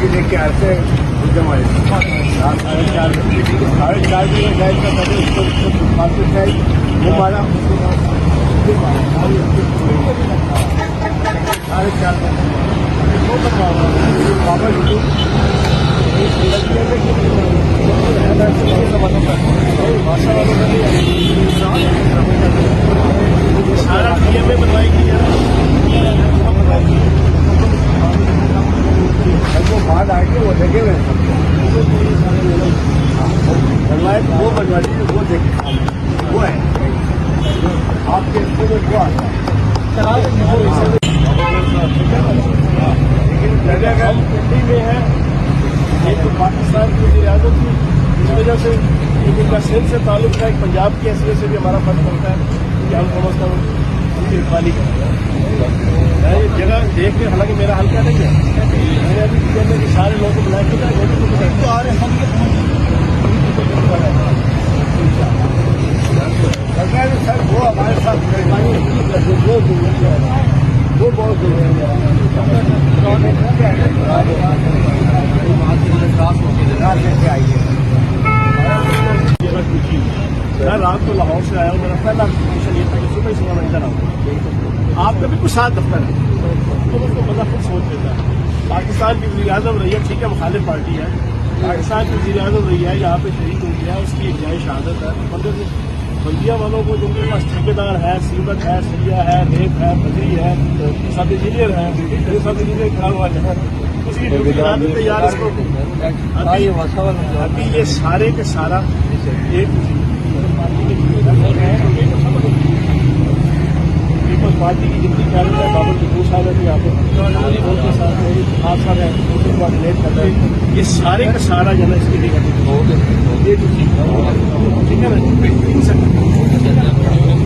بھی دیکھ کے آتے ہیں ہمارے 4:30 بجے گائز کا پہلے اس کو خاص ہے وہ ہمارا 4:30 بابا سارا ڈی ایم اے بنوائی گئی وہ بعد آ کے وہ لگے ہوئے بنوائے وہ بنوا دیجیے وہ دیکھیں وہ ہے آپ کے اسکول میں وہ آتا ہے لیکن ہم پنڈی میں ہے ایک تو پاکستان کی وزیر اعظم تھی اس وجہ سے ایک ان کا سندھ سے تعلق ہے ایک پنجاب کی حیثیت سے بھی ہمارا فرض بنتا ہے کہ ہم کم از کم ان کی رکھوالی کریں میں یہ جگہ دیکھ کے حالانکہ میرا حلقہ نہیں ہے میں نے ابھی کہنے کہ سارے لوگوں کو بلائے تو آ رہے سر وہ ہمارے ساتھ وہ بہت ضروری ہے میں رات کو لاہور سے آیا ہوں میرا پہلا مشن یہ تھا کہ صبح صبح میں ادھر آؤں آپ کا بھی کچھ ساتھ دفتر ہے تو اس کو بندہ خود سوچ لیتا ہے پاکستان کی وزیر اعظم رہی ہے ٹھیک ہے مخالف پارٹی ہے پاکستان کی وزیر اعظم رہی ہے یہاں پہ شہید ہوئی ہے اس کی ایک جائے شہادت ہے مطلب بلدیہ والوں کو جن کے پاس ٹھیکیدار ہے سیبت ہے سیاح ہے ریت ہے بدری ہے سب انجینئر ہے سب انجینئر کھڑا ہوا ہے اس کی ڈیوٹی کرانے تیار اس کو ابھی یہ سارے کے سارا ایک پیپلز پارٹی کی جتنی قیادت ہے بابر بھٹو صاحب ہے یہاں پہ ان کے ساتھ میری خاص صاحب ہے ان کو کوآرڈینیٹ کرتا ہے یہ سارے کا سارا جو ہے اس کے لیے ٹھیک ہے نا